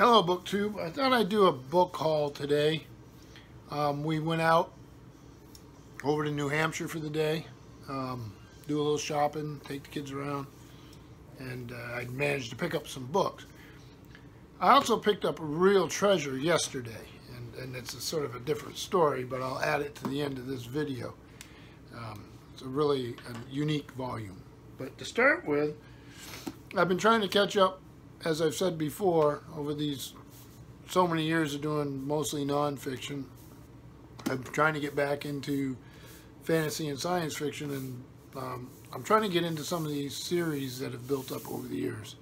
Hello BookTube. I thought I'd do a book haul today. We went out over to New Hampshire for the day, do a little shopping, take the kids around, and I managed to pick up some books. I also picked up a real treasure yesterday, and it's a sort of a different story, but I'll add it to the end of this video. It's a unique volume. But to start with, I've been trying to catch up, as I've said before, over these so many years of doing mostly nonfiction. I'm trying to get back into fantasy and science fiction, and I'm trying to get into some of these series that have built up over the years.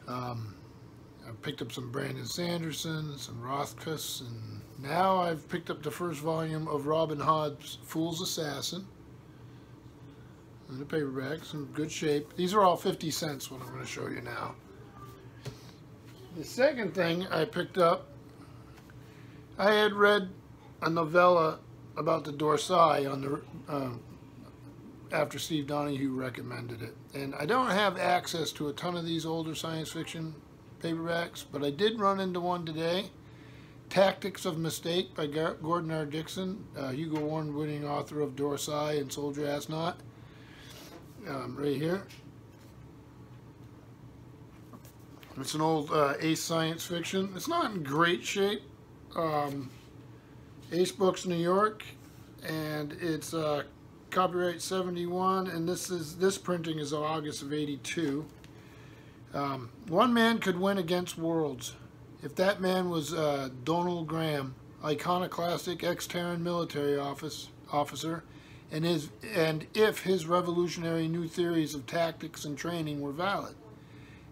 I've picked up some Brandon Sanderson, some Rothfuss, and now I've picked up the first volume of Robin Hood's Fool's Assassin. In the paperback, it's in good shape. These are all 50 cents, what I'm going to show you now. The second thing I picked up, I had read a novella about the Dorsai on the after Steve Donahue recommended it, and I don't have access to a ton of these older science fiction paperbacks, but I did run into one today. Tactics of Mistake by Gordon R. Dickson, Hugo Award-winning author of Dorsai and Soldier Astronaut. Right here. It's an old Ace science fiction. It's not in great shape. Ace Books, New York, and it's copyright 71, and this printing is August of 82. One man could win against worlds. If that man was Donald Graham, iconoclastic ex-Terran military officer, and if his revolutionary new theories of tactics and training were valid.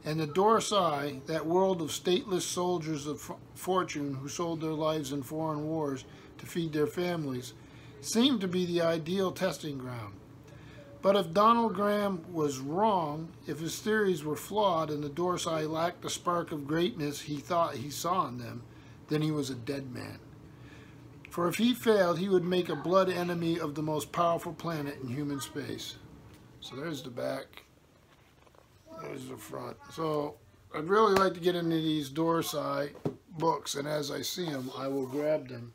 And the Dorsai, that world of stateless soldiers of fortune who sold their lives in foreign wars to feed their families, seemed to be the ideal testing ground. But if Donald Graham was wrong, if his theories were flawed and the Dorsai lacked the spark of greatness he thought he saw in them, then he was a dead man. For if he failed, he would make a blood enemy of the most powerful planet in human space. So there's the back. There's the front. So I'd really like to get into these Dorsai books, and as I see them, I will grab them.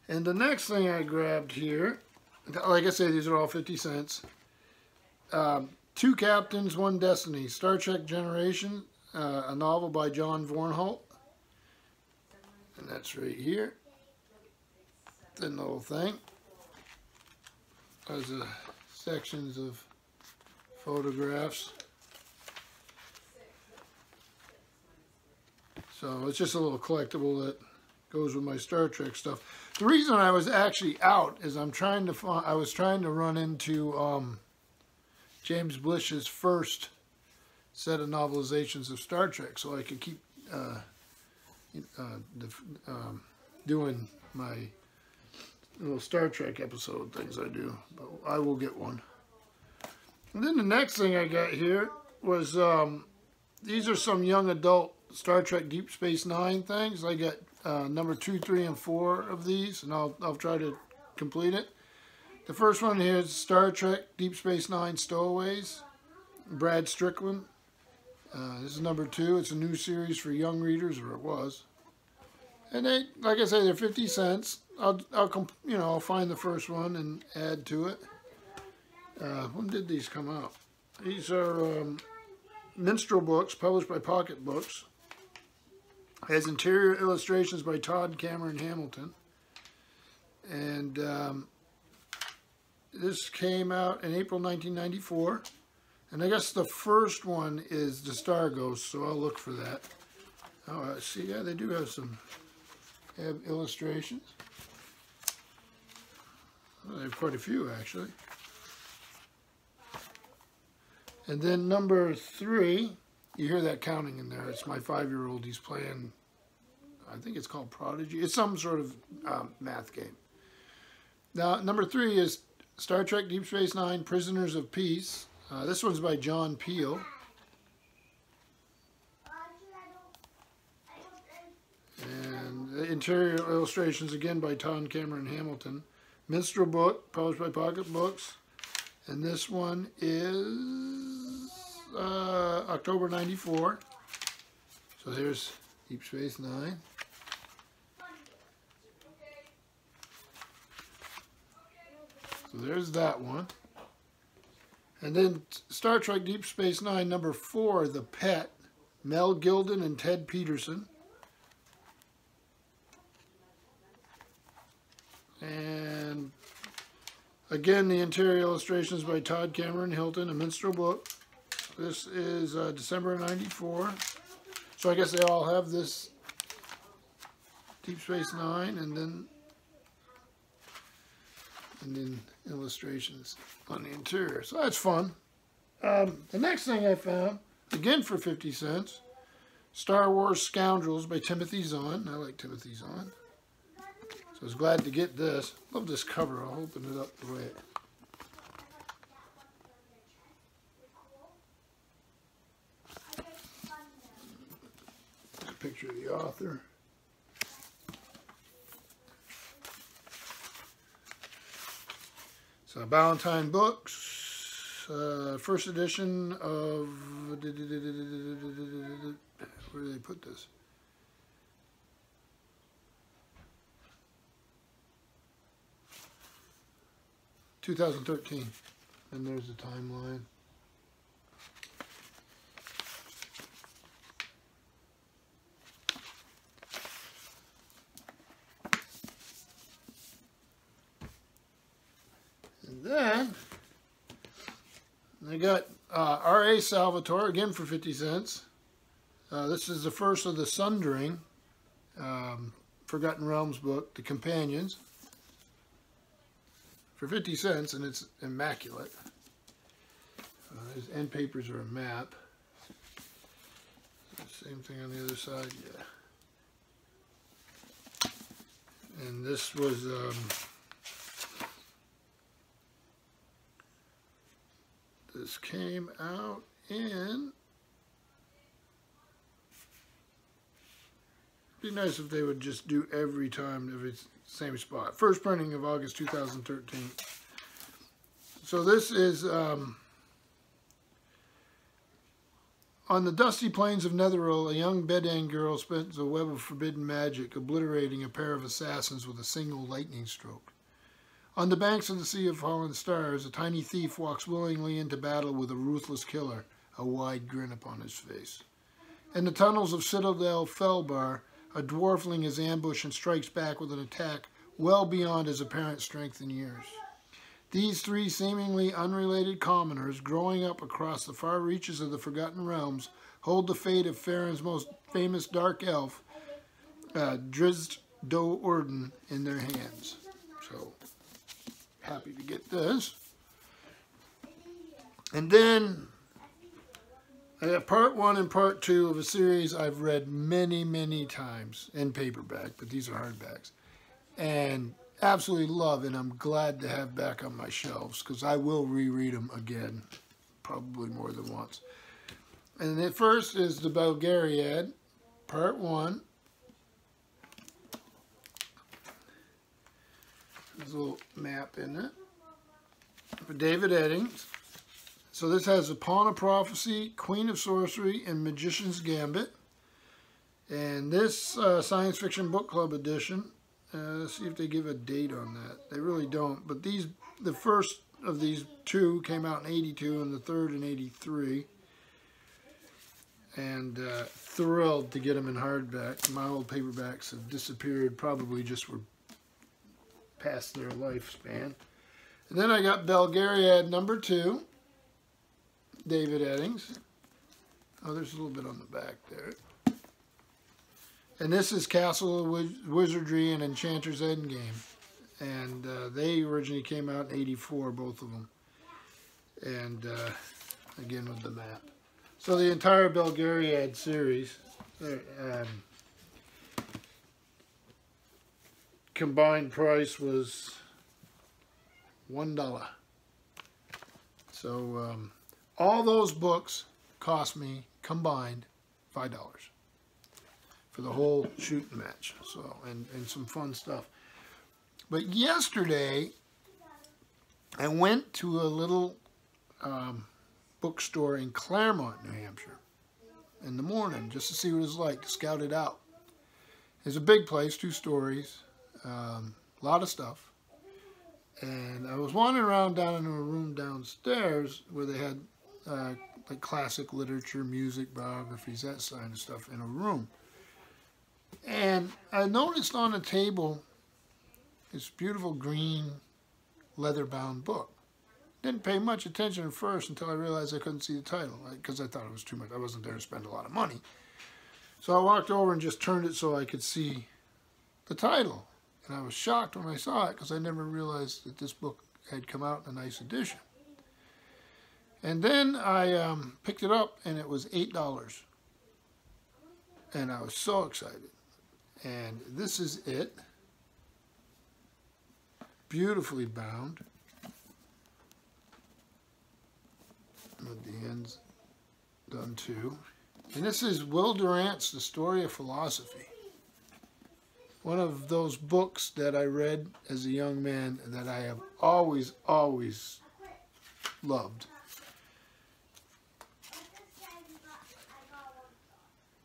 And the next thing I grabbed here, like I say, these are all 50 cents. Two Captains, One Destiny, Star Trek Generation, a novel by John Vornholt. And that's right here. The little thing. There's sections of photographs. So it's just a little collectible that goes with my Star Trek stuff. The reason I was actually out is I was trying to run into James Blish's first set of novelizations of Star Trek, so I could keep doing my little Star Trek episode things I do. But I will get one. And then the next thing I got here was these are some young adult Star Trek Deep Space Nine things. I got number 2, 3, and 4 of these, and I'll try to complete it. The first one here is Star Trek Deep Space Nine Stowaways, Brad Strickland. This is number 2. It's a new series for young readers, or it was. And they, like I say, they're 50 cents. I'll find the first one and add to it. When did these come out? These are minstrel books published by Pocket Books. It has interior illustrations by Todd Cameron Hamilton. And this came out in April 1994. And I guess the first one is The Star Ghost, so I'll look for that. Oh, see, yeah, they do have illustrations. Well, they have quite a few, actually. And then number 3, you hear that counting in there. It's my 5-year-old. He's playing, I think it's called Prodigy. It's some sort of math game. Now, number 3 is Star Trek Deep Space Nine, Prisoners of Peace. This one's by John Peel. And the interior illustrations, again, by Todd Cameron Hamilton. Minstrel book, published by Pocket Books. And this one is October '94. So here's Deep Space Nine. So there's that one. And then Star Trek Deep Space Nine, number 4, The Pet, Mel Gilden and Ted Peterson. And again, the interior illustrations by Todd Cameron Hilton, a minstrel book. This is December of '94. So I guess they all have this Deep Space Nine, and then illustrations on the interior. So that's fun. The next thing I found, again for 50 cents, Star Wars Scourges by Timothy Zahn. I like Timothy Zahn. So I was glad to get this. Love this cover. I'll open it up the way it. A picture of the author. So Ballantine Books, first edition of, where did they put this? (2013), and there's the timeline. And then I got R.A. Salvatore, again for 50 cents. This is the first of the Sundering Forgotten Realms book, The Companions, for 50 cents, and it's immaculate. His end papers are a map. Same thing on the other side, yeah. And this was this came out in, it'd be nice if they would just do every time, every same spot. First printing of August 2013. So this is on the dusty plains of Netheril, a young Bedang girl spins a web of forbidden magic, obliterating a pair of assassins with a single lightning stroke. On the banks of the Sea of Fallen Stars, a tiny thief walks willingly into battle with a ruthless killer, a wide grin upon his face. In the tunnels of Citadel Felbar, a dwarfling is ambushed and strikes back with an attack well beyond his apparent strength and years. These three seemingly unrelated commoners, growing up across the far reaches of the Forgotten Realms, hold the fate of Farron's most famous dark elf, Drizzt Do'Urden, in their hands. So, happy to get this. And then I have part 1 and part 2 of a series I've read many, many times in paperback, but these are hardbacks, and absolutely love, and I'm glad to have back on my shelves, because I will reread them again, probably more than once. And the first is the Belgariad, part 1. There's a little map in it for David Eddings. So this has a Pawn of Prophecy, Queen of Sorcery, and Magician's Gambit. And this Science Fiction Book Club edition, let's see if they give a date on that. They really don't. But these, the first of these two came out in '82 and the third in '83. And thrilled to get them in hardback. My old paperbacks have disappeared, probably just were past their lifespan. And then I got Belgariad number 2. David Eddings. Oh, there's a little bit on the back there. And this is Castle of Wizardry and Enchanter's Endgame. And they originally came out in '84, both of them. And again with the map. So the entire Belgariad series, combined price was $1. So all those books cost me combined $5 for the whole shooting match. So and some fun stuff. But yesterday I went to a little bookstore in Claremont, New Hampshire, in the morning just to see what it was like, to scout it out. It's a big place, 2 stories, a lot of stuff. And I was wandering around down in a room downstairs where they had like classic literature, music, biographies, that kind of stuff in a room. And I noticed on a table this beautiful green leather-bound book. Didn't pay much attention at first until I realized I couldn't see the title, because I thought it was too much. I wasn't there to spend a lot of money. So I walked over and just turned it so I could see the title. And I was shocked when I saw it, because I never realized that this book had come out in a nice edition. And then I picked it up, and it was $8. And I was so excited. And this is it. Beautifully bound. With the ends done too. And this is Will Durant's The Story of Philosophy. One of those books that I read as a young man that I have always, always loved.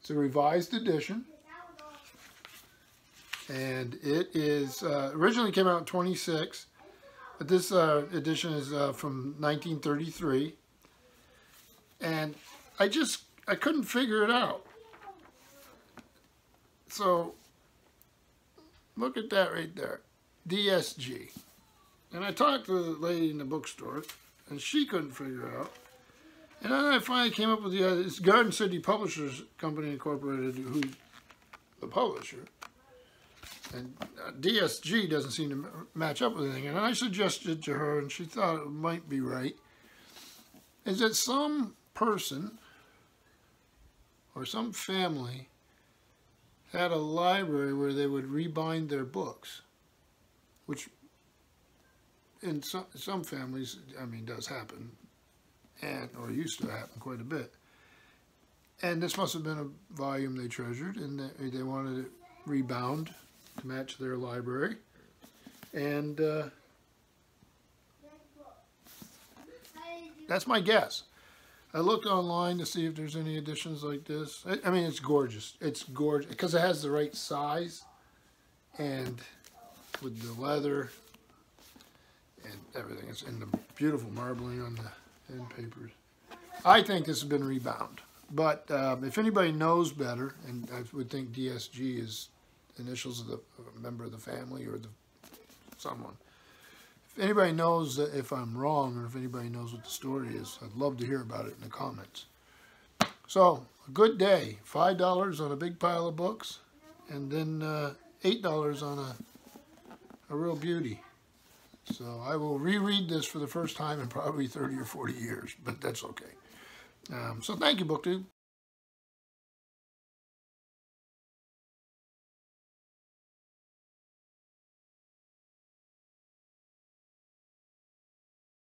It's a revised edition. And it is, originally came out in 26, but this edition is from 1933. And I couldn't figure it out. So, look at that right there, DSG. And I talked to the lady in the bookstore, and she couldn't figure it out. And then I finally came up with it's Garden City Publishers Company Incorporated, who's the publisher. And DSG doesn't seem to match up with anything. And I suggested to her, and she thought it might be right, is that some person or some family had a library where they would rebind their books, which in some families, I mean, does happen, or used to happen quite a bit. And this must have been a volume they treasured, and they wanted it rebound to match their library. And that's my guess. I looked online to see if there's any editions like this. I mean, it's gorgeous. It's gorgeous because it has the right size, and with the leather and everything. It's in the beautiful marbling on the end papers. I think this has been rebound. But if anybody knows better, and I would think DSG is initials of a member of the family or someone. If anybody knows that if I'm wrong, or if anybody knows what the story is, I'd love to hear about it in the comments. So, a good day. $5 on a big pile of books, and then $8 on a real beauty. So I will reread this for the first time in probably 30 or 40 years, but that's okay. So thank you, BookTube.